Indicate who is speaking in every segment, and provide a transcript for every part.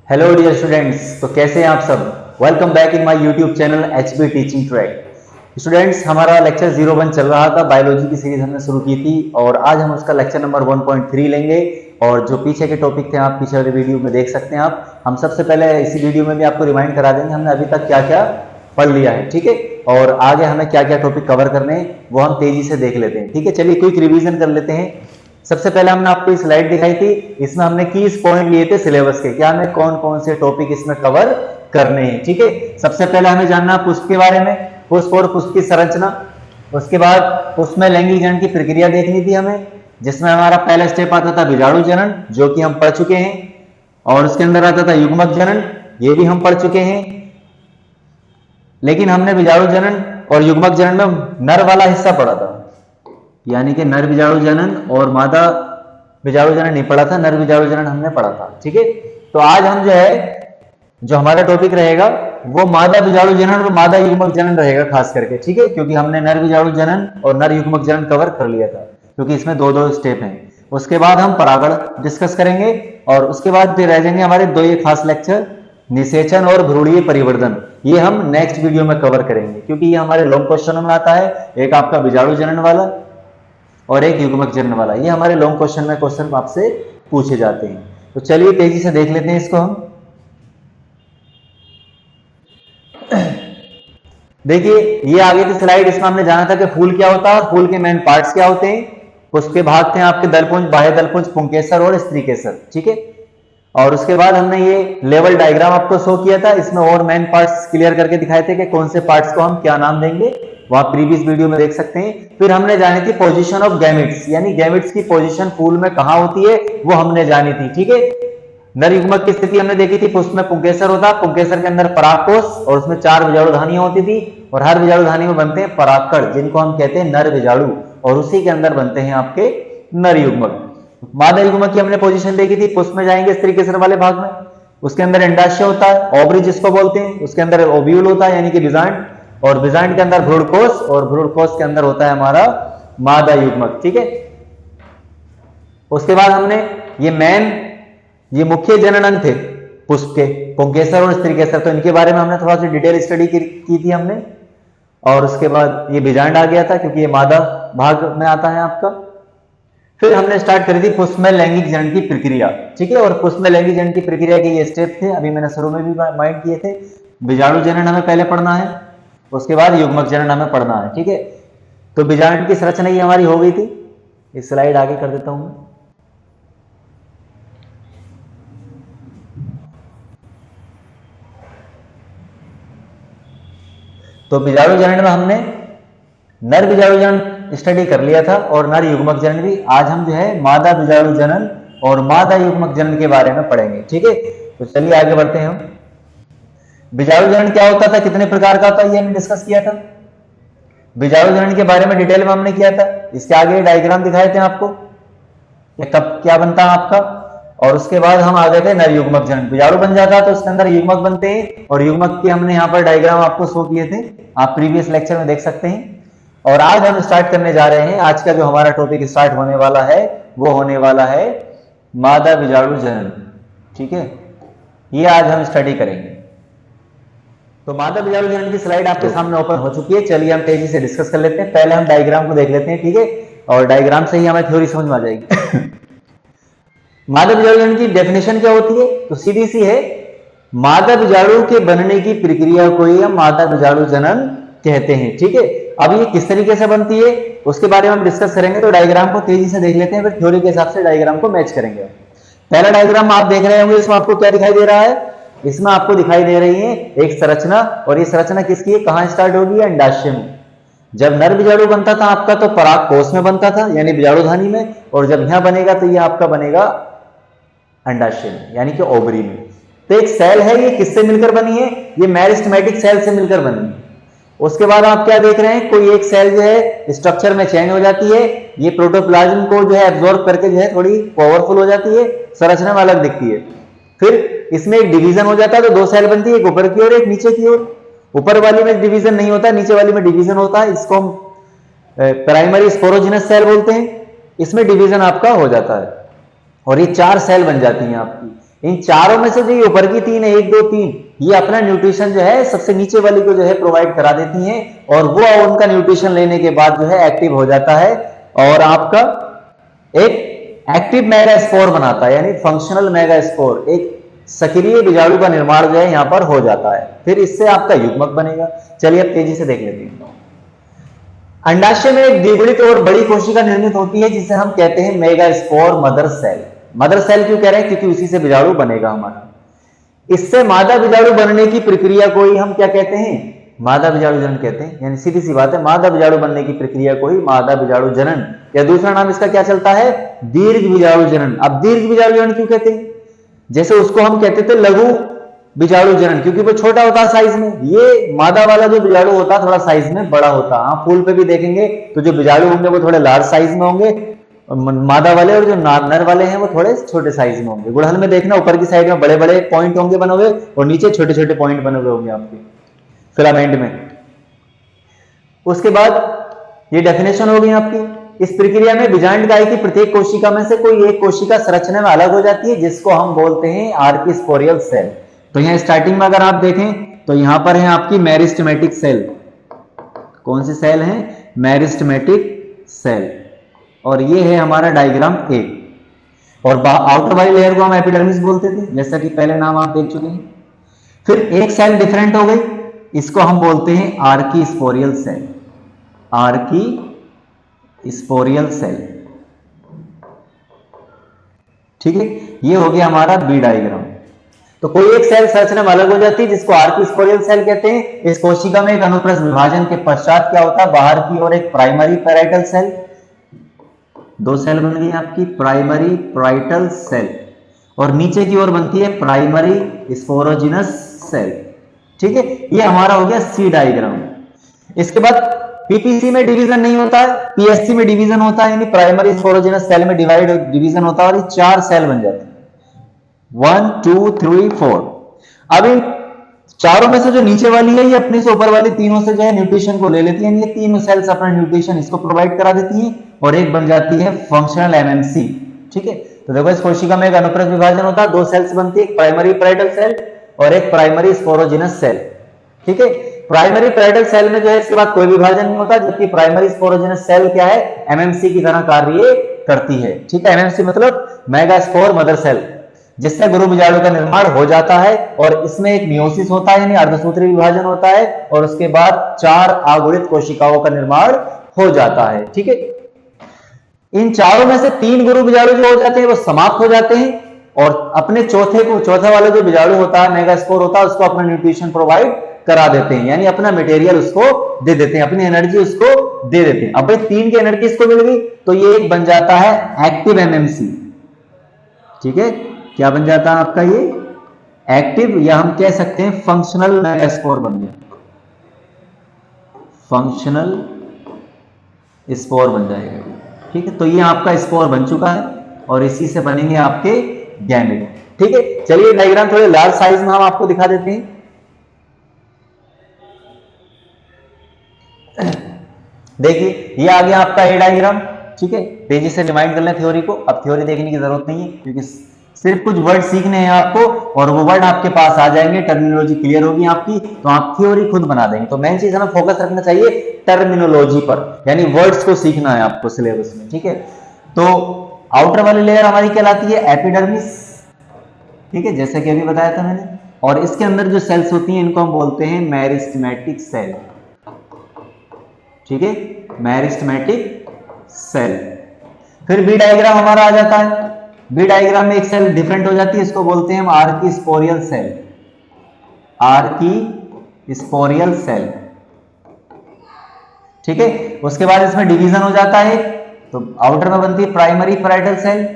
Speaker 1: Hello dear students, तो कैसे हैं आप सब। Welcome back in my YouTube channel HB teaching track. Students, हमारा लेक्चर 01 चल रहा था, बायोलॉजी की सीरीज हमने शुरू की थी और आज हम उसका लेक्चर नंबर 1.3 लेंगे। और जो पीछे के टॉपिक थे आप पीछे वाले वीडियो में देख सकते हैं। हम सबसे पहले इसी वीडियो में भी आपको रिमाइंड करा देंगे हमने अभी तक क्या क्या पढ़ लिया है, ठीक है, और आगे हमें क्या क्या टॉपिक कवर करने हैं वो हम तेजी से देख लेते हैं, ठीक है। चलिए क्विक रिवीजन कर लेते हैं। सबसे पहले हमने आपको स्लाइड दिखाई थी, इसमें हमने कीज पॉइंट लिए थे सिलेबस के, क्या हमें कौन कौन से टॉपिक इसमें कवर करने हैं, ठीक है। सबसे पहले हमें जानना पुष्प के बारे में, पुष्प और पुष्प की संरचना। उसके बाद पुष्प में लैंगिक जनन की प्रक्रिया देखनी थी हमें, जिसमें हमारा पहला स्टेप आता था बीजाणु जनन, जो कि हम पढ़ चुके हैं। और उसके अंदर आता था युग्मक जनन, ये भी हम पढ़ चुके हैं। लेकिन हमने बीजाणु जनन और युग्मक जनन में नर वाला हिस्सा पढ़ा था, यानी कि नर बीजाणु जनन और मादा बीजाणु जनन नहीं पढ़ा था, नर बीजाणु जनन हमने पढ़ा था, ठीक है। तो आज हम जो हमारा टॉपिक रहेगा वो मादा बीजाणु जनन और मादा युग्मक जनन रहेगा खास करके, ठीक है, क्योंकि हमने नर बीजाणु जनन और नर युग्मक जनन कवर कर लिया था, क्योंकि इसमें दो दो स्टेप हैं। उसके बाद हम परागण डिस्कस करेंगे और उसके बाद रह जाएंगे हमारे दो ये खास लेक्चर, निषेचन और भ्रूणीय परिवर्धन। ये हम नेक्स्ट वीडियो में कवर करेंगे, क्योंकि ये हमारे लॉन्ग क्वेश्चनों में आता है, एक आपका बीजाणु जनन वाला और एक युग्मक जनन वाला। ये हमारे लॉन्ग क्वेश्चन में क्वेश्चन आपसे पूछे जाते हैं। तो चलिए तेजी से देख लेते हैं इसको हम। देखिए ये आगे की स्लाइड, इसमें हमने जाना था कि फूल क्या होता है और फूल के मेन पार्ट्स क्या होते हैं। उसके भाग थे आपके दलपुंज, बाह्य दलपुंज, पुंकेसर और स्त्रीकेसर, ठीक है। और उसके बाद हमने ये लेवल डायग्राम आपको शो किया था, इसमें और मेन पार्ट्स क्लियर करके दिखाए थे कि कौन से पार्ट्स को हम क्या नाम देंगे, वो आप प्रीवियस वीडियो में देख सकते हैं। फिर हमने जानी थी पोजीशन ऑफ गैमेट्स, यानी गैमेट्स की पोजीशन फूल में कहां होती है वो हमने जानी थी, ठीक है। नर युग्मक की स्थिति हमने देखी थी, पुष्प में पुंकेसर होता, पुंकेसर के अंदर परागकोश और उसमें 4 बीजाणुधानियां होती थी और हर बीजाणुधानी में बनते हैं परागकण, जिनको हम कहते हैं नर बीजाणु, और उसी के अंदर बनते हैं आपके नर युग्मक। मादा युग्मक की हमने पोजीशन देखी थी, पुष्प में जाएंगे स्त्रीकेसर वाले भाग में, उसके अंदर अंडाशय होता है, ओवरी जिसको बोलते हैं, उसके अंदर ओव्यूल होता है यानी कि बीजांड, और बीजांड के अंदर भ्रूणकोश, और भ्रूणकोश के अंदर होता है हमारा मादा युग्मक, ठीक है। उसके बाद हमने ये मुख्य जनन अंग थे पुष्प के, पुंकेसर और स्त्रीकेसर, तो इनके बारे में हमने थोड़ा सा डिटेल स्टडी की थी हमने। और उसके बाद ये बीजांड आ गया था, क्योंकि ये मादा भाग में आता है आपका। फिर हमने स्टार्ट करी थी पुष्प में लैंगिक जनन की प्रक्रिया, ठीक है। और पुष्प में लैंगिक जनन की प्रक्रिया के ये स्टेप थे, अभी मैंने शुरू में भी माइंड किए थे। बीजाणु जनन हमें पहले पढ़ना है, उसके बाद युग्मक जनन हमें पढ़ना है, ठीक है। तो बीजांड की संरचना ये हमारी हो गई थी। इस स्लाइड आगे कर देता हूं। तो बीजाणु जनन में हमने नर बीजाणु जनन स्टडी कर लिया था और नर युग्मक जनन भी। आज हम मादा बीजाणु जनन और मादा युग्मक जनन के बारे में पढ़ेंगे, ठीक है। तो चलिए आगे बढ़ते हैं हम। बीजाणु जनन क्या होता था, कितने प्रकार का होता है, ये हमने डिस्कस किया था। बीजाणु जनन के बारे में डिटेल में हमने किया था। इसके आगे डायग्राम दिखाए थे आपको, कब क्या बनता है आपका। और उसके बाद हम आ गए थे नर युग्मक जनन, बीजाणु बन जाता है तो उसके अंदर युग्मक बनते हैं, और युग्मक के हमने यहाँ पर डायग्राम आपको शो किए थे, आप प्रीवियस लेक्चर में देख सकते हैं। और आज हम स्टार्ट करने जा रहे हैं, आज का जो हमारा टॉपिक स्टार्ट होने वाला है वो होने वाला है मादा बीजाणु जनन, ठीक है। ये आज हम स्टडी करेंगे। तो मादा बीजाणु जनन की स्लाइड आपके सामने ओपन हो चुकी है। चलिए हम तेजी से डिस्कस कर लेते हैं। पहले हम डायग्राम को देख लेते हैं, ठीक है, और डायग्राम से ही हमें थ्योरी समझ में आ जाएगी। मादा बीजाणु जनन की डेफिनेशन क्या होती है, तो सीधी सी है, मादा बीजाणु के बनने की प्रक्रिया को ही हम मादा बीजाणु जनन कहते हैं, ठीक है। अब ये किस तरीके से बनती है उसके बारे में हम डिस्कस करेंगे। तो डायग्राम को तेजी से देख लेते हैं, फिर थ्योरी के हिसाब से डायग्राम को मैच करेंगे। पहला डायग्राम आप देख रहे होंगे, इसमें आपको क्या दिखाई दे रहा है, इसमें आपको दिखाई दे रही है एक संरचना, और ये संरचना किसकी है, कहां स्टार्ट होगी, अंडाशय में। जब नर बीजाणु बनता था आपका तो परागकोश में बनता था, यानी बीजाणुधानी में, और जब यहां बनेगा तो ये आपका बनेगा अंडाशय में, यानी कि ओवरी में। तो एक सेल है, ये किससे मिलकर बनी है, ये मेरिस्टेमेटिक सेल से मिलकर बनी है। उसके बाद आप क्या देख रहे हैं, कोई एक सेल स्ट्रक्चर में चेंज हो जाती है, ये प्रोटोप्लाज्म को एब्जॉर्ब करके थोड़ी पावरफुल हो जाती है, संरचना में अलग दिखती है। फिर इसमें एक डिवीजन हो जाता है, तो दो सेल बनती है, एक ऊपर की ओर एक नीचे की ओर। ऊपर वाली में डिवीजन नहीं होता, नीचे वाली में डिवीजन होता है, इसको हम प्राइमरी स्पोरोजिनस सेल बोलते हैं। इसमें डिवीजन आपका हो जाता है और ये 4 सेल बन जाती हैं आपकी। इन चारों में से जो ये ऊपर की तीन है, 1 2 3, ये अपना न्यूट्रिशन जो है सबसे नीचे वाली को जो है प्रोवाइड करा देती हैं, और वो उनका न्यूट्रिशन लेने के बाद जो है एक्टिव हो जाता है और आपका एक एक्टिव मेगास्पोर बनाता है, यानी फंक्शनल मेगास्पोर, एक सक्रिय बीजाणु का निर्माण जो है यहां पर हो जाता है। फिर इससे आपका युग्मक बनेगा। चलिए अब तेजी से देख लेते हैं। अंडाशय में एक द्विगुणित और बड़ी कोशिका निर्मित होती है जिसे हम कहते हैं megaspore mother cell. Mother cell क्यों कह रहे हैं? क्योंकि उसी से बीजाणु बनेगा हमारा। इससे मादा बीजाणु बनने की प्रक्रिया को ही हम क्या कहते हैं? मादा बीजाणु जनन कहते हैं। यानी सीधी सी बात है, मादा बीजाणु बनने की प्रक्रिया को ही मादा बीजाणु जनन, या दूसरा नाम इसका क्या चलता है? दीर्घ बीजाणु जनन। अब दीर्घ बीजाणु जनन क्यों कहते हैं? जैसे उसको हम कहते थे लघु बीजाणु जनन, क्योंकि वो छोटा होता है साइज में। ये मादा वाला जो बीजाणु होता है थोड़ा साइज में बड़ा होता है। हाँ, फूल पे भी देखेंगे तो जो बीजाणु होंगे वो थोड़े लार्ज साइज में होंगे, मादा वाले, और जो नर वाले हैं वो थोड़े छोटे साइज में होंगे। गुड़हल में देखना ऊपर की साइड में बड़े बड़े पॉइंट होंगे बने हुए, और नीचे छोटे छोटे पॉइंट बने हुए होंगे आपके फिलामेंट में। उसके बाद ये डेफिनेशन हो गई आपकी। इस प्रक्रिया में बीजांड गाय की प्रत्येक कोशिका में से कोई एक कोशिका संरचना में अलग हो जाती है, जिसको हम बोलते हैं आर्किस्पोरियल सेल। तो यहाँ स्टार्टिंग में अगर आप देखें तो यहां पर है आपकी मेरिस्टेमेटिक सेल। कौन सी सेल है? Meristematic cell. और ये है हमारा डायग्राम ए। और आउटर वाली लेयर को हम एपिडर्मिस बोलते थे, जैसा कि पहले नाम आप देख चुके हैं। फिर एक सेल डिफरेंट हो गई, इसको हम बोलते हैं आर्किस्पोरियल सेल। आर्किस्पोरियल सेल, ठीक है। ये हो गया हमारा बी डायग्राम। तो कोई एक सेल संरचना में अलग हो जाती है जिसको आर्किस्पोरियल सेल कहते हैं। इस कोशिका में एक अनुप्रस्थ विभाजन के पश्चात क्या होता है? बाहर की ओर एक प्राइमरी पैराइटल सेल, 2 सेल बन गई आपकी प्राइमरी पैराइटल सेल, और नीचे की ओर बनती है प्राइमरी स्पोरोजिनस सेल, ठीक है। ये हमारा हो गया सी डायग्राम। इसके बाद पीपीसी में डिवीजन नहीं होता है, पीएससी में डिवीजन होता है, यानी प्राइमरी स्पोरोजिनस सेल में डिवीजन होता है, और ये 4 सेल बन जाते हैं, 1 2 3 4। अब इन चारों में से जो नीचे वाली है ये अपने से ऊपर वाली तीनों से जो है न्यूट्रिशन को ले लेती है, ये तीनों सेल्स अपना न्यूट्रिशन इसको प्रोवाइड करा देती हैं, और एक बन जाती है फंक्शनल एमएमसी, ठीक है। तो देखो इस कोशिका में एक अनुप्रस्थ विभाजन होता है, 2 सेल्स बनती है, एक प्राइमरी पैराइटल सेल और एक प्राइमरी स्पोरोजिनस सेल, ठीक है। प्राइमरी पैराइटल सेल में जो है इसके बाद कोई विभाजन नहीं होता, जबकि प्राइमरी स्पोरोजिनस सेल क्या है? एमएमसी की तरह कार्य करती है, ठीक है। एमएमसी मतलब मेगास्पोर मदर सेल, जिससे गुरु बीजाणु का निर्माण हो जाता है, और इसमें एक मियोसिस होता है, यानी अर्धसूत्री विभाजन होता है, और उसके बाद 4 आगुणित कोशिकाओं का निर्माण हो जाता है, ठीक है। इन चारों में से 3 गुरु बीजाणु जो हो जाते हैं वो समाप्त हो जाते हैं, और अपने चौथा वाला जो बीजाणु होता है, मेगास्पोर होता है, उसको अपना न्यूट्रिशन प्रोवाइड करा देते हैं, यानी अपना मटेरियल उसको दे देते हैं, अपनी एनर्जी उसको दे देते हैं। अब 3 की एनर्जी इसको मिल गई तो ये एक बन जाता है एक्टिव एमएमसी, ठीक है। क्या बन जाता है आपका? ये एक्टिव, या हम कह सकते हैं फंक्शनल मेगास्पोर बन गया, फंक्शनल स्पोर बन जाएगा, ठीक है। तो ये आपका स्पोर बन चुका है, और इसी से बनेंगे आपके गैमेट, ठीक है। चलिए डायग्राम थोड़े लार्ज साइज में हम आपको दिखा देते हैं। देखिए ये आ गया आपका ए डायग्राम, ठीक है। तेजी से रिमाइंड कर लें थ्योरी को, अब थ्योरी देखने की जरूरत नहीं है, क्योंकि सिर्फ कुछ वर्ड सीखने हैं आपको, और वो वर्ड आपके पास आ जाएंगे, टर्मिनोलॉजी क्लियर होगी आपकी, तो आप थ्योरी खुद बना देंगे। तो मेन चीज हमें फोकस रखना चाहिए टर्मिनोलॉजी पर, यानी वर्ड्स को सीखना है आपको सिलेबस में, ठीक है। तो आउटर वाली लेयर हमारी कहलाती है एपिडर्मिस, ठीक है, जैसे कि अभी बताया था मैंने, और इसके अंदर जो सेल्स होती हैं इनको हम बोलते हैं मेरिस्टेमेटिक सेल, ठीक है, मेरिस्टेमेटिक सेल। फिर बी डायग्राम हमारा आ जाता है। बी डायग्राम में एक सेल डिफरेंट हो जाती है, इसको बोलते हैं हम आर्किस्पोरियल सेल, आर्किस्पोरियल सेल, ठीक है। उसके बाद इसमें डिवीजन हो जाता है, तो आउटर में बनती है प्राइमरी पैराइटल सेल,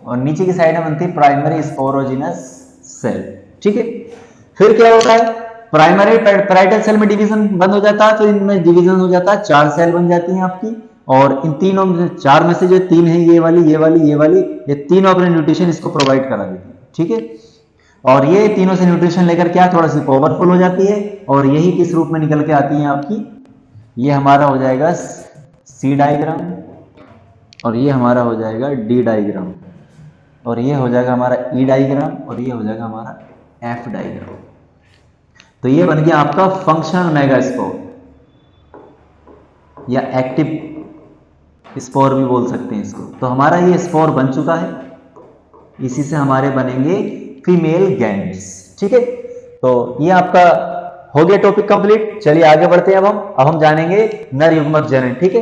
Speaker 1: और नीचे की साइड में बनती है प्राइमरी स्पोरोजिनस सेल, ठीक है। फिर क्या होता है? प्राइमरी पैराइटल सेल में डिवीजन बंद हो जाता है, तो इनमें डिवीजन हो जाता है, 4 सेल बन जाती हैं आपकी, और इन तीनों में 4 में से जो 3 है, ये वाली, ये वाली, ये वाली, ये तीनों अपने न्यूट्रिशन इसको प्रोवाइड करा देती है, ठीक है। और ये तीनों से न्यूट्रिशन लेकर क्या थोड़ा सी पावरफुल हो जाती है, और यही किस रूप में निकल के आती है आपकी? ये हमारा हो जाएगा सी डायग्राम, और ये हमारा हो जाएगा डी डायग्राम, और ये हो जाएगा हमारा ई डायग्राम और ये हो जाएगा हमारा एफ डायग्राम। तो ये बन गया आपका फंक्शनल मेगास्पोर या एक्टिव स्पोर भी बोल सकते हैं इसको। तो हमारा ये स्पोर बन चुका है, इसी से हमारे बनेंगे फीमेल गैमेट्स। ठीक है, तो ये आपका हो गया टॉपिक कंप्लीट। चलिए आगे बढ़ते हैं। अब हम जानेंगे नर युग्मक जनन। ठीक है,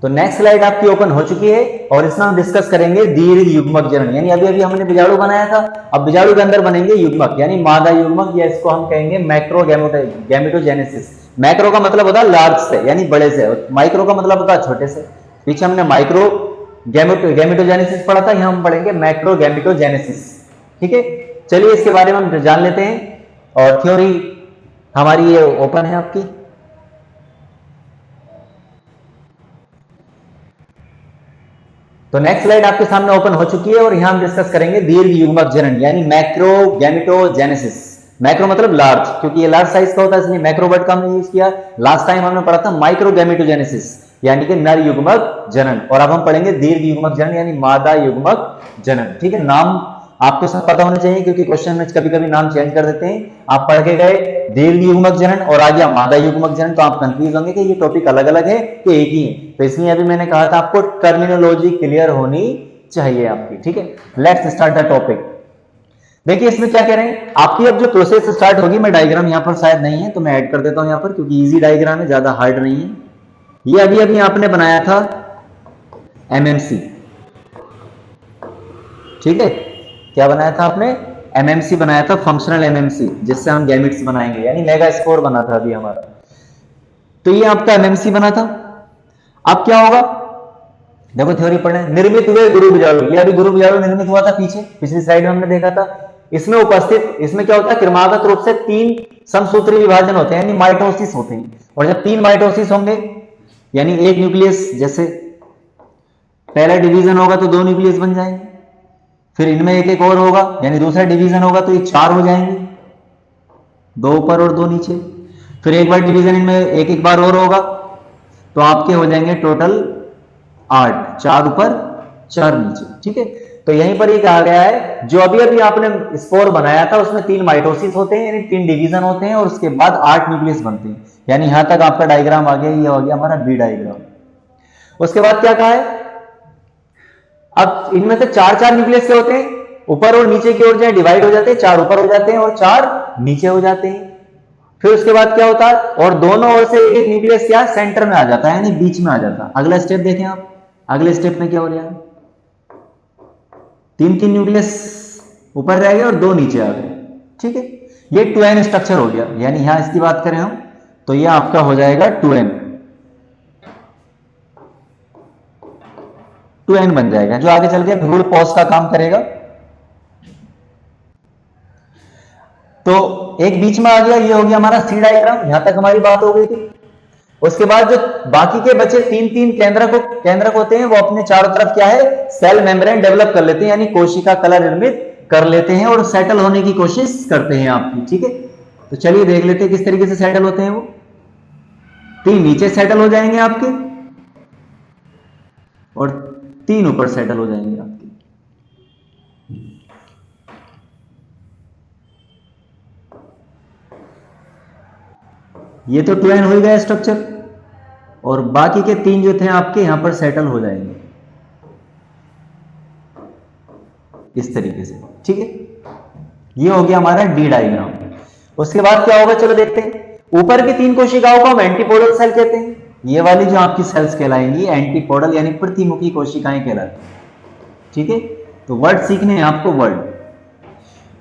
Speaker 1: तो नेक्स्ट स्लाइड आपकी ओपन हो चुकी है और इसमें हम डिस्कस करेंगे दीर्घ युग्मक जनन। यानी अभी अभी हमने बीजाणु बनाया था, अब बीजाणु के अंदर बनेंगे युग्मक यानी मादा युग्मक, या इसको हम कहेंगे मैक्रो गैमेटोजेनेसिस। मैक्रो का मतलब होता है लार्ज से यानी बड़े से, और माइक्रो का मतलब होता है छोटे से। पीछे हमने माइक्रो गैमेटोजेनेसिस पढ़ा था, यहां हम पढ़ेंगे मैक्रो गैमेटोजेनेसिस। ठीक है, चलिए इसके बारे में हम जान लेते हैं। और थ्योरी हमारी ये ओपन है आपकी। तो नेक्स्ट स्लाइड आपके सामने ओपन हो चुकी है और यहां हम डिस्कस करेंगे दीर्घ युग्मक जनन यानी मैक्रो गैमेटोजेनेसिस। मैक्रो मतलब लार्ज, क्योंकि ये लार्ज साइज का होता है इसलिए मैक्रो वर्ड का हमने यूज किया। लास्ट टाइम हमने पढ़ा था माइक्रो गैमेटोजेनेसिस यानी कि नर युग्मक जनन, और अब हम पढ़ेंगे दीर्घ युग्मक जनन यानी मादा युग्मक जनन। ठीक है, नाम आपको सब पता होने चाहिए क्योंकि क्वेश्चन में कभी कभी नाम चेंज कर देते हैं। आप पढ़ के गए दीर्घ युग्मक जनन और आ गया मादा युग्मक जनन, तो आप कंफ्यूज होंगे कि ये टॉपिक अलग अलग है कि एक ही है। तो इसलिए अभी मैंने कहा था आपको टर्मिनोलॉजी क्लियर होनी चाहिए आपकी। ठीक है, लेट्स स्टार्ट द टॉपिक। देखिए इसमें क्या कह रहे हैं, आपकी अब जो प्रोसेस स्टार्ट होगी, मैं डायग्राम यहाँ पर शायद नहीं है तो मैं ऐड कर देता हूं यहाँ पर, क्योंकि इजी डायग्राम है, ज्यादा हार्ड नहीं है। ये अभी अभी आपने बनाया था एमएमसी। ठीक है, क्या बनाया था आपने? एमएमसी बनाया था, फंक्शनल एमएमसी, जिससे हम गैमेट्स बनाएंगे यानी मेगा स्पोर बना था अभी हमारा। तो ये आपका एमएमसी बना था। अब क्या होगा, देखो थ्योरी पढ़े, निर्मित हुए गुरु बीजाणु। ये अभी गुरु बीजाणु निर्मित हुआ था, पीछे पिछली स्लाइड में हमने देखा था। इसमें उपस्थित, इसमें क्या होता है, क्रमागत रूप से 3 समसूत्री विभाजन होते हैं यानी माइटोसिस होते हैं। और जब 3 माइटोसिस होंगे यानी एक न्यूक्लियस, जैसे पहला डिवीजन होगा तो 2 न्यूक्लियस बन जाएंगे, फिर इनमें एक एक और होगा यानी दूसरा डिवीजन होगा तो ये 4 हो जाएंगे, 2 ऊपर और 2 नीचे। फिर एक बार डिवीजन इनमें एक एक बार और होगा तो आपके हो जाएंगे टोटल 8, 4 ऊपर 4 नीचे। ठीक है, तो यहीं पर ये कहा गया है जो अभी अभी आपने स्पोर बनाया था उसमें 3 माइटोसिस होते हैं यानी 3 डिवीजन होते हैं और उसके बाद 8 न्यूक्लियस बनते हैं। यानी यहां तक आपका डायग्राम आ गया, ये हो गया हमारा बी डायग्राम। उसके बाद क्या कहा है, अब इनमें से 4 न्यूक्लियस के होते हैं, ऊपर और नीचे की ओर जाए डिवाइड हो जाते हैं, 4 ऊपर हो जाते हैं और 4 नीचे हो जाते हैं। फिर उसके बाद क्या होता है, और दोनों ओर से एक न्यूक्लियस क्या सेंटर में आ जाता है यानी बीच में आ जाता है। अगला स्टेप देखें आप, अगले स्टेप में क्या हो रहा है, 3 न्यूक्लियस ऊपर रह गए और 2 नीचे आ गए। ठीक है, ये 2n स्ट्रक्चर हो गया। यानी यहां इसकी बात करें हम तो ये आपका हो जाएगा 2n बन जाएगा, जो आगे चल के भ्रूण पोष का काम करेगा। तो एक बीच में आ गया, ये हो गया हमारा सी डायग्राम, यहां तक हमारी बात हो गई थी। उसके बाद जो बाकी के बचे 3 केंद्रक होते हैं वो अपने चारों तरफ क्या है, सेल मेम्ब्रेन डेवलप कर लेते हैं यानी कोशिका कला निर्मित कर लेते हैं और सेटल होने की कोशिश करते हैं आपकी। ठीक है, तो चलिए देख लेते हैं किस तरीके से सेटल होते हैं वो। 3 नीचे सेटल हो जाएंगे आपके और 3 ऊपर सेटल हो जाएंगे आपके। ये तो 2n हो गया स्ट्रक्चर और बाकी के 3 जो थे आपके यहां पर सेटल हो जाएंगे इस तरीके से। ठीक है, ये हो गया हमारा डी डायग्राम। उसके बाद क्या होगा, चलो देखते हैं। ऊपर की 3 कोशिकाओं को हम एंटीपोडल सेल कहते हैं। ये वाली जो आपकी सेल्स कहलाएंगी एंटीपोडल यानी प्रतिमुखी कोशिकाएं कहलाती हैं। ठीक है, तो वर्ड सीखने हैं आपको, वर्ड।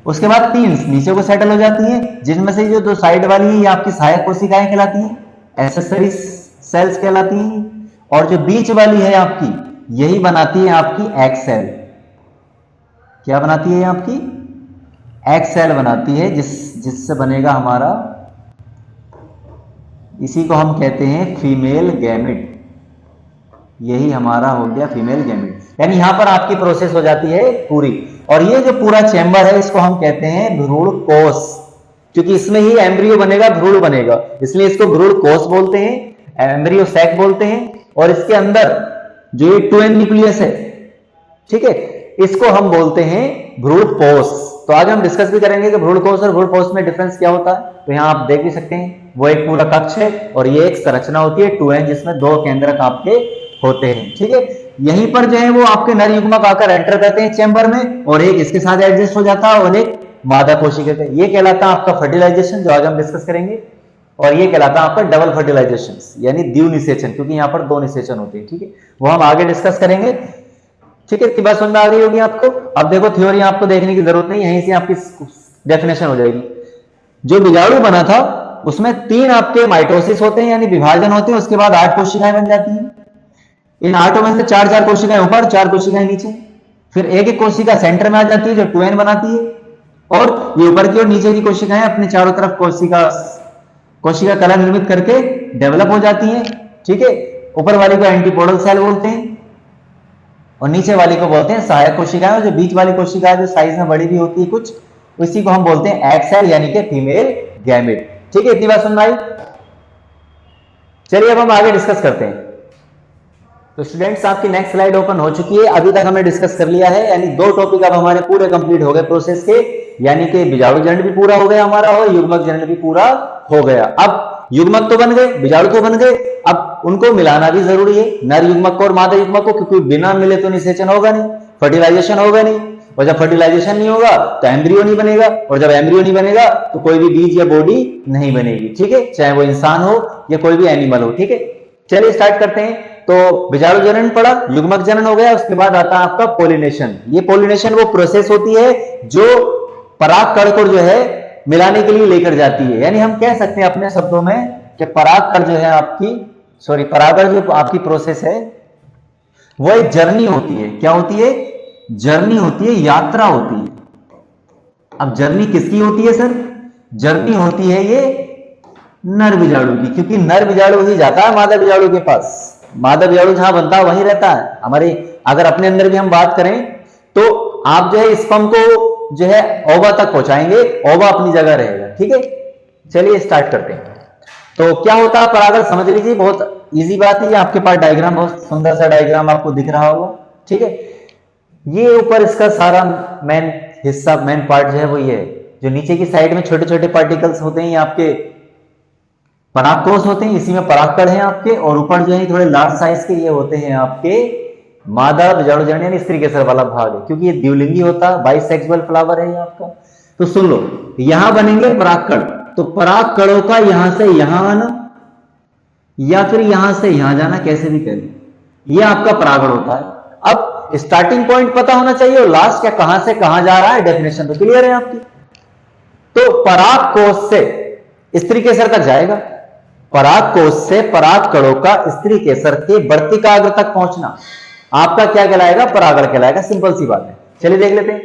Speaker 1: उसके बाद 3 नीचे को सेटल हो जाती हैं, जिनमें से जो 2 साइड वाली है ये आपकी सहायक कोशिकाएं कहलाती हैं, एक्सेसरी सेल्स कहलाती हैं। और जो बीच वाली है आपकी, यही बनाती है आपकी एग सेल। क्या बनाती है आपकी? एग सेल बनाती है, जिससे बनेगा हमारा, इसी को हम कहते हैं फीमेल गैमेट। यही हमारा हो गया फीमेल गैमेट। यानी यहां पर आपकी प्रोसेस हो जाती है पूरी। और ये जो पूरा चैम्बर है इसको हम कहते हैं भ्रूण कोष, क्योंकि इसमें ही एम्ब्रियो बनेगा, भ्रूण बनेगा, इसलिए इसको भ्रूण कोष बोलते हैं, एम्ब्रियो सैक बोलते हैं। और इसके अंदर जो ये 2n न्यूक्लियस है ठीक है, इसको हम बोलते हैं भ्रूण कोष। तो आज हम डिस्कस भी करेंगे कि भ्रूण कोष और भ्रूण कोष में डिफरेंस क्या होता है। तो यहाँ आप देख भी सकते हैं, वो एक पूरा कक्ष है और ये एक संरचना होती है 2n, जिसमें 2 केंद्रक आपके होते हैं। ठीक है, यहीं पर जो है वो आपके नर युग्मक आकर एंटर करते हैं चैम्बर में, और एक इसके साथ एडजस्ट हो जाता है और एक मादा कोशिका से। ये कहलाता है आपका फर्टिलाइजेशन, जो आज हम डिस्कस करेंगे। और ये कहलाता है आपका डबल फर्टिलाइजेशन, यानी द्विनिषेचन, क्योंकि यहाँ पर 2 निषेचन होते हैं। ठीक है, वो हम आगे डिस्कस करेंगे। ठीक है, बात समझ में आ रही होगी आपको। अब देखो, थ्योरी आपको देखने की जरूरत नहीं, यहीं से आपकी डेफिनेशन हो जाएगी। जो बीजाणु बना था उसमें 3 आपके माइटोसिस होते हैं, यानी विभाजन होते हैं, उसके बाद 8 कोशिकाएं बन जाती हैं। इन 8 में से 4 कोशिकाएं ऊपर, 4 कोशिकाएं नीचे, फिर एक कोशिका सेंटर में आ जाती है जो 2n बनाती है, और ये ऊपर की और नीचे की कोशिकाएं अपने चारों तरफ कोशिका कला निर्मित करके डेवलप हो जाती हैं। ठीक है, ऊपर वाली को एंटीपोडल सेल बोलते हैं और नीचे वाली को बोलते हैं सहायक कोशिकाएं। जो बीच वाली कोशिका जो साइज में बड़ी भी होती है कुछ, उसी को हम बोलते हैं एग सेल, यानी कि फीमेल गैमेट। ठीक है, इतनी बात समझ आई। चलिए अब हम आगे डिस्कस करते हैं। तो स्टूडेंट्स, आपकी नेक्स्ट स्लाइड ओपन हो चुकी है। अभी तक हमने डिस्कस कर लिया है, यानी 2 टॉपिक अब हमारे पूरे कंप्लीट हो गए प्रोसेस के, यानी कि बीजाणु जनन भी पूरा हो गया हमारा और युग्मक जनन भी पूरा हो गया। अब युग्मक तो बन गए, बीजाणु तो बन गए, अब उनको मिलाना भी जरूरी है, नर युग्मक को और मादा युग्मक को, क्योंकि बिना मिले तो निषेचन होगा नहीं, फर्टिलाइजेशन होगा नहीं, और जब फर्टिलाइजेशन नहीं होगा तो एम्ब्रियो नहीं बनेगा, और जब एम्ब्रियो नहीं बनेगा तो कोई भी बीज या बॉडी नहीं बनेगी। ठीक है, चाहे वो इंसान हो या कोई भी एनिमल हो। ठीक है, चलिए स्टार्ट करते हैं। तो बीजाणु जनन पड़ा, युग्मक जनन हो गया, उसके बाद आता है आपका पोलिनेशन। ये पोलिनेशन वो प्रोसेस होती है जो पराग कण को जो है मिलाने के लिए लेकर जाती है। यानी हम कह सकते हैं अपने शब्दों में कि पराग कण जो है परागण जो आपकी प्रोसेस है वो एक जर्नी होती है। क्या होती है? जर्नी होती है, यात्रा होती है। अब जर्नी किसकी होती है सर? जर्नी होती है ये नर बीजाणु की, क्योंकि नर बीजाणु ही जाता है मादा बीजाणु के पास। मादा बीजाणु जहां बनता है वहीं रहता है। हमारे अगर अपने अंदर भी हम बात करें तो आप जो है स्पर्म को जो है ओवा तक पहुंचाएंगे, ओवा अपनी जगह रहेगा। ठीक है, चलिए स्टार्ट करते हैं। तो क्या होता है परागण, समझ लीजिए, बहुत इजी बात है। ये आपके पास डायग्राम, बहुत सुंदर सा डायग्राम आपको दिख रहा होगा। ठीक है, ये ऊपर इसका सारा मेन हिस्सा, मेन पार्ट जो है वो ये है। जो नीचे की साइड में छोटे छोटे पार्टिकल्स होते हैं ये आपके परागकोश होते हैं, इसी में परागकण हैं आपके, और ऊपर जो है थोड़े लार्ज साइज के ये होते हैं आपके मादा बीजाणु जनन यानी स्त्री केसर वाला भाग है, क्योंकि ये द्विलिंगी होता है, बाइसेक्सुअल फ्लावर है ये आपका। तो सुन लो, यहां बनेंगे परागकण, तो परागकणों का यहां से यहां आना या फिर यहां से यहां जाना, कैसे भी करें, ये आपका परागण होता है। अब स्टार्टिंग पॉइंट पता होना चाहिए और लास्ट क्या कहां से कहां जा रहा है, डेफिनेशन तो क्लियर है आपकी। तो परागकोश से स्त्री केसर तक जाएगा, परागकोश से परागकणों का स्त्री केसर के वर्तिकाग्र तक पहुंचना आपका क्या कहलाएगा? परागण कहलाएगा। सिंपल सी बात है, चलिए देख लेते हैं।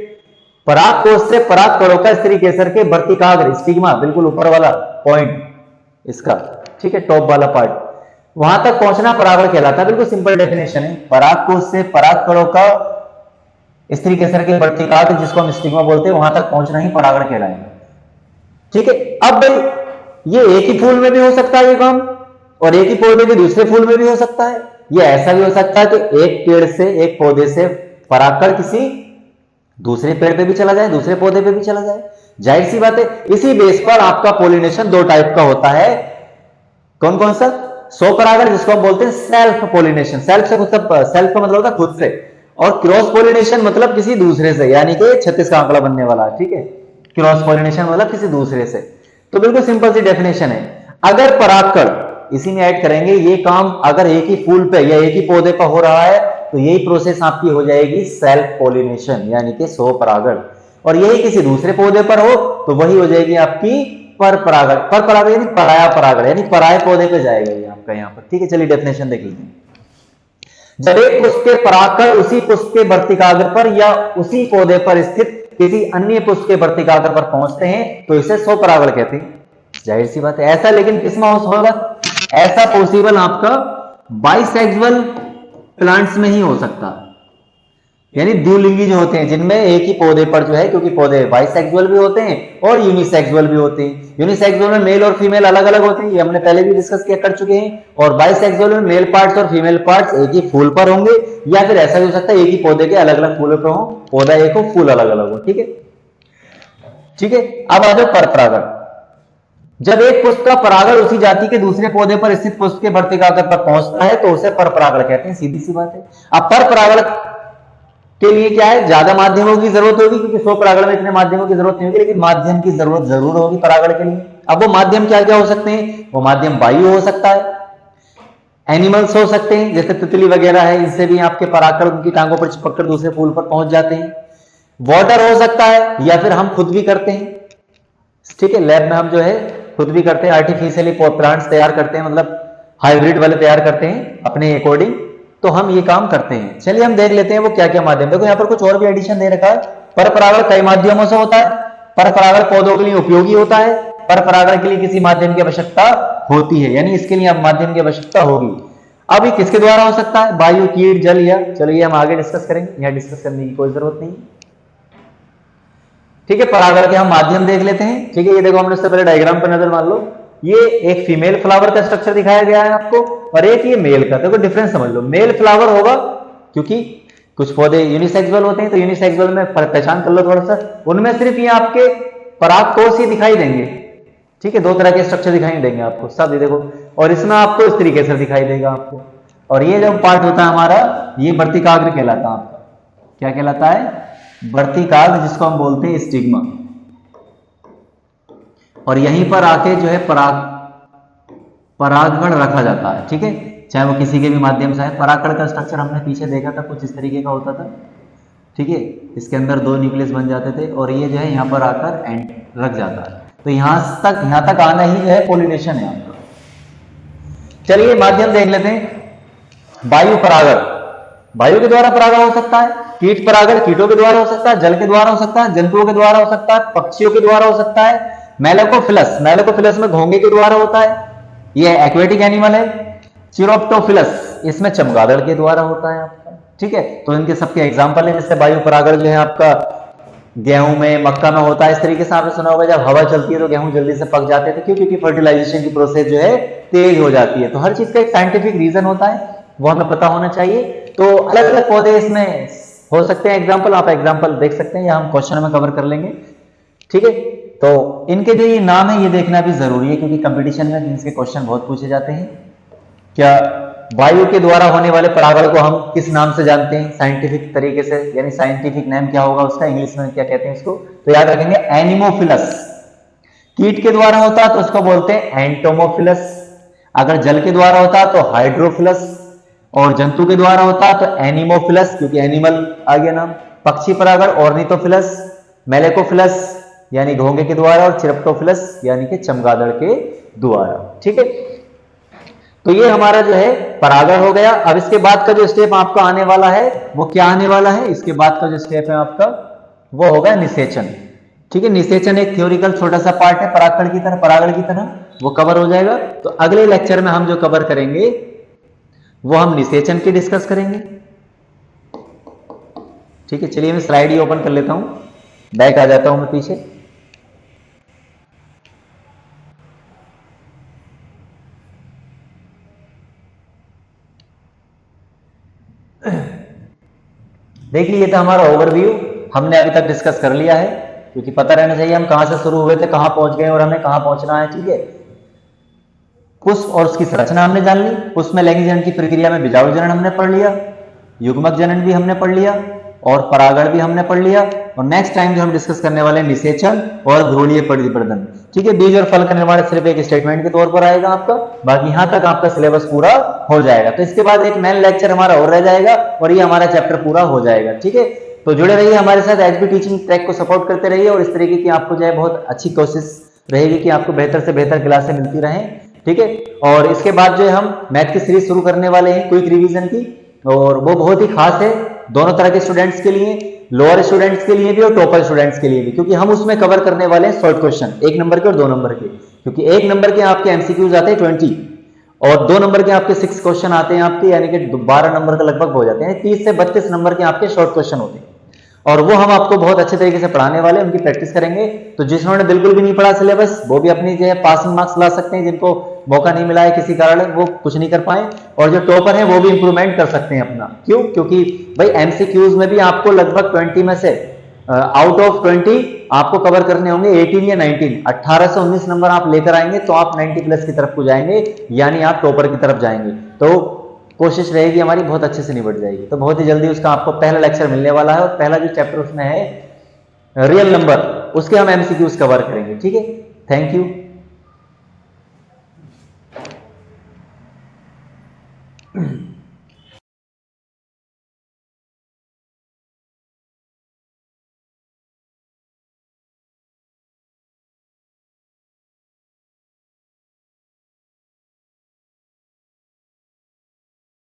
Speaker 1: परागकोश से परागकणों का स्त्री केसर के वर्तिकाग्र, स्टिग्मा, बिल्कुल ऊपर वाला पॉइंट इसका, ठीक है, टॉप वाला पार्ट, वहां तक पहुंचना परागण कहलाता है। बिल्कुल सिंपल डेफिनेशन है। परागकोश से परागकणों का स्त्री केसर के वर्तिकाग्र, जिसको हम स्टिग्मा बोलते हैं, वहां तक पहुंचना ही परागण कहलाएगा। ठीक है, अब भाई ये एक ही फूल में भी हो सकता है ये काम, और एक ही पौधे के दूसरे फूल में भी हो सकता है। ये ऐसा भी हो सकता है कि एक पेड़ से, एक पौधे से परागकण किसी दूसरे पेड़ पे भी चला जाए, दूसरे पौधे पे भी चला जाए, जाहिर सी बात है। इसी बेस पर आपका पोलिनेशन 2 टाइप का होता है। कौन कौन सा? स्वपरागण, जिसको हम बोलते हैं सेल्फ पोलिनेशन, सेल्फ से खुद, सेल्फ का मतलब होता है खुद से, और क्रॉस पोलिनेशन मतलब किसी दूसरे से, यानी कि 36 का आंकड़ा बनने वाला है। ठीक है, क्रॉस पोलिनेशन मतलब किसी दूसरे से। तो बिल्कुल सिंपल सी डेफिनेशन है। अगर परागकण इसी में ऐड करेंगे, ये काम अगर एक ही फूल पे या एक ही पौधे पर हो रहा है तो यही प्रोसेस आपकी हो जाएगी सेल्फ पोलिनेशन, यानी कि स्वपरागण। और यही किसी दूसरे पौधे पर हो तो वही हो जाएगी आपकी परपरागण। परपरागण यानी पराया परागण, यानी पराये पौधे पे जाएगा ये आपका यहाँ पर। ठीक है, चलिए डेफिनेशन देख लीजिए। जब एक पुष्प के परागकण उसी पुष्प के वर्तिकाग्र पर या उसी पौधे पर स्थित किसी अन्य पुष्प के वर्तिकाग्र पर पहुंचते हैं तो इसे स्वपरागण कहते हैं। जाहिर सी बात है, ऐसा लेकिन किसमें होगा? ऐसा पॉसिबल आपका बाइसेक्सुअल प्लांट्स में ही हो सकता है। यानी द्विलिंगी जो होते हैं, जिनमें एक ही पौधे पर जो है, क्योंकि पौधे बाइसेक्सुअल भी होते हैं और यूनिसेक्सुअल भी होते हैं। यूनिसेक्सुअल में मेल और फीमेल अलग अलग होते हैं, ये हमने पहले भी डिस्कस किया कर चुके हैं। और बाइसेक्सुअल में मेल पार्ट्स और फीमेल पार्ट्स एक ही फूल पर होंगे, या फिर ऐसा भी हो सकता है एक ही पौधे के अलग अलग फूलों पर हो, पौधा एक हो, फूल अलग अलग हो। ठीक है, ठीक है। अब आ जाओ परपरागण। जब एक पुष्प का परागण उसी जाति के दूसरे पौधे पर स्थित पुष्प के वर्तिकाग्र पर पहुंचता है तो उसे परपरागण कहते हैं, सीधी सी बात है। अब परपरागण के लिए क्या है, ज्यादा माध्यमों की जरूरत होगी, क्योंकि स्वपरागण में इतने माध्यमों की जरूरत नहीं होगी, लेकिन माध्यम की जरूरत जरूर होगी परागण के लिए। अब वो माध्यम क्या क्या हो सकते हैं, वो माध्यम वायु हो सकता है, एनिमल्स हो सकते हैं जैसे तितली वगैरह है, इनसे भी आपके परागण उनकी टांगों पर चिपककर दूसरे फूल पर पहुंच जाते हैं। वाटर हो सकता है, या फिर हम खुद भी करते हैं। ठीक है, लैब में हम जो है खुद भी करते हैं, आर्टिफिशियली प्लांट्स तैयार करते हैं, मतलब हाइब्रिड वाले तैयार करते हैं अपने अकॉर्डिंग, तो हम ये काम करते हैं। चलिए हम देख लेते हैं वो क्या क्या माध्यम। देखो यहाँ पर कुछ और भी एडिशन दे रखा है। परपरागण कई माध्यमों से होता है, परपरागण पौधों के लिए उपयोगी होता है, परपरागण के लिए किसी माध्यम की आवश्यकता होती है, यानी इसके लिए अब माध्यम की आवश्यकता होगी। अब ये किसके द्वारा हो सकता है, वायु, कीट, जल, या चलिए हम आगे डिस्कस करेंगे, यहाँ डिस्कस करने की कोई जरूरत नहीं। ठीक है, परागण के हम माध्यम देख लेते हैं। ठीक है, ये देखो हमने इससे पहले डायग्राम पर नजर मान लो, ये एक फीमेल फ्लावर का स्ट्रक्चर दिखाया गया है आपको, और एक ये मेल का। देखो डिफरेंस समझ लो, मेल फ्लावर होगा क्योंकि कुछ पौधे यूनिसेक्सुअल होते हैं, तो यूनिसेक्सुअल में पहचान कर लो थोड़ा सा, उनमें सिर्फ ये आपके पराग कोष ही दिखाई देंगे। ठीक है, दो तरह के स्ट्रक्चर दिखाई देंगे आपको सब, ये देखो, और इसमें आपको इस तरीके से दिखाई देगा आपको। और ये जो पार्ट होता है हमारा, ये वर्तिकाग्र कहलाता है आपका। क्या कहलाता है, वर्तिकाग्र, जिसको हम बोलते हैं स्टिग्मा। और यहीं पर आके जो है परागकण रखा जाता है। ठीक है, चाहे वो किसी के भी माध्यम से है। परागकण का स्ट्रक्चर हमने पीछे देखा था, कुछ इस तरीके का होता था। ठीक है, इसके अंदर दो न्यूक्लियस बन जाते थे, और ये जो है यहाँ पर आकर एंड रख जाता है। तो यहाँ तक आना ही जो है पोलिनेशन है आपका। चलिए माध्यम देख लेते हैं। वायु परागण, वायु के द्वारा परागण हो सकता है। कीट परागण, कीटों के द्वारा हो सकता है, जल के द्वारा हो सकता है, जंतुओं के द्वारा हो सकता है, पक्षियों के द्वारा हो सकता है। मेलेकोफिलस, मेलेकोफिलस में घोंगे के द्वारा होता है, यह एक्वेटिक एनिमल है। चिरोप्टोफिलस, इसमें चमगादड़ के द्वारा होता है आपका। ठीक है, तो इनके सबके एग्जांपल है, जैसे वायु परागण जो है आपका गेहूं में, मक्का में होता है। इस तरीके से आपने सुना होगा, जब हवा चलती है तो गेहूं जल्दी से पक जाते थे, क्योंकि फर्टिलाइजेशन की प्रोसेस जो है तेज हो जाती है। तो हर चीज का एक साइंटिफिक रीजन होता है, वो हमें पता होना चाहिए। तो अलग अलग पौधे इसमें हो सकते हैं एग्जाम्पल, आप एग्जाम्पल देख सकते हैं, या हम क्वेश्चन में कवर कर लेंगे। ठीक है, तो इनके जो ये नाम है ये देखना भी जरूरी है, क्योंकि कंपटीशन में इनके क्वेश्चन बहुत पूछे जाते हैं। क्या वायु के द्वारा होने वाले परागण को हम किस नाम से जानते हैं साइंटिफिक तरीके से, यानी साइंटिफिक नेम क्या होगा उसका, इंग्लिश में क्या कहते हैं इसको, तो याद रखेंगे एनिमोफिलस। कीट के द्वारा होता है तो उसको बोलते हैं एंटोमोफिलस। अगर जल के द्वारा होता है तो हाइड्रोफिलस, और जंतु के द्वारा होता है तो एनिमोफिलस, क्योंकि एनिमल आ गया नाम। पक्षी परागण ऑर्निथोफिलस, मेलेकोफिलस यानी घोंगे के द्वारा, और चिरप्टोफिलस यानी कि चमगादड़ के द्वारा। ठीक है, तो ये हमारा जो है परागण हो गया। अब इसके बाद का जो स्टेप आपका आने वाला है वो क्या आने वाला है, इसके बाद का जो स्टेप है आपका वो होगा निषेचन। ठीक है, निषेचन एक थ्योरिकल छोटा सा पार्ट है परागण की तरह, परागण की तरह, वो कवर हो जाएगा। तो अगले लेक्चर में हम जो कवर करेंगे वो हम निषेचन की डिस्कस करेंगे। ठीक है, चलिए मैं स्लाइड ही ओपन कर लेता हूं, बैक आ जाता हूं मैं पीछे। देखिए ये था हमारा ओवरव्यू, हमने अभी तक डिस्कस कर लिया है, क्योंकि पता रहना चाहिए हम कहां से शुरू हुए थे, कहां पहुंच गए और हमें कहां पहुंचना है। ठीक है, पुष्प और उसकी संरचना हमने जान ली, पुष्प में लैंगिक जनन की प्रक्रिया में बीजाणु जनन हमने पढ़ लिया, युग्मक जनन भी हमने पढ़ लिया, और परागण भी हमने पढ़ लिया। और नेक्स्ट टाइम जो हम डिस्कस करने वाले हैं निषेचन और भ्रूणीय परिवर्धन। ठीक है, बीज और फल का निर्माण सिर्फ एक स्टेटमेंट के तौर पर आएगा आपका, बाकी यहां तक आपका सिलेबस पूरा हो जाएगा। तो इसके बाद एक मेन लेक्चर हमारा और रह जाएगा और ये हमारा चैप्टर पूरा हो जाएगा। ठीक है, तो जुड़े रहिए हमारे साथ, एचबी टीचिंग ट्रैक को सपोर्ट करते रहिए, और इस तरीके की आपको जो है बहुत अच्छी कोशिश रहेगी कि आपको बेहतर से बेहतर क्लासें मिलती रहें। ठीक है, और इसके बाद जो है हम मैथ की सीरीज शुरू करने वाले हैं क्विक रिवीजन की, और वो बहुत ही खास है दोनों तरह के स्टूडेंट्स के लिए, लोअर स्टूडेंट्स के लिए भी और टॉपर स्टूडेंट्स के लिए भी, क्योंकि हम उसमें कवर करने वाले हैं शॉर्ट क्वेश्चन 1 नंबर के और 2 नंबर के, क्योंकि 1 नंबर के आपके एमसीक्यूज आते हैं 20 और 2 नंबर के आपके 6 क्वेश्चन आते हैं आपके, यानी कि 12 नंबर का लगभग हो जाते हैं। 30 से 32 नंबर के आपके शॉर्ट क्वेश्चन होते हैं और वो हम आपको बहुत अच्छे तरीके से पढ़ाने वाले हैं, उनकी प्रैक्टिस करेंगे। तो जिन्होंने बिल्कुल भी नहीं पढ़ा सिलेबस, वो भी अपनी जो है पासिंग मार्क्स ला सकते हैं। जिनको मौका नहीं मिला है किसी कारण, वो कुछ नहीं कर पाए, और जो टॉपर हैं वो भी इंप्रूवमेंट कर सकते हैं अपना। क्यों? क्योंकि भाई एमसीक्यूज में भी आपको लगभग 20 में से आउट ऑफ 20 आपको कवर करने होंगे 18 या 19। 18 से 19 नंबर आप लेकर आएंगे तो आप 90 प्लस की तरफ को जाएंगे, यानी आप टॉपर की तरफ जाएंगे। तो कोशिश रहेगी हमारी बहुत अच्छे से निपट जाएगी। तो बहुत ही जल्दी उसका आपको पहला लेक्चर मिलने वाला है, और पहला जो चैप्टर उसमें है रियल नंबर, उसके हम एमसीक्यूज कवर करेंगे। ठीक है, थैंक यू।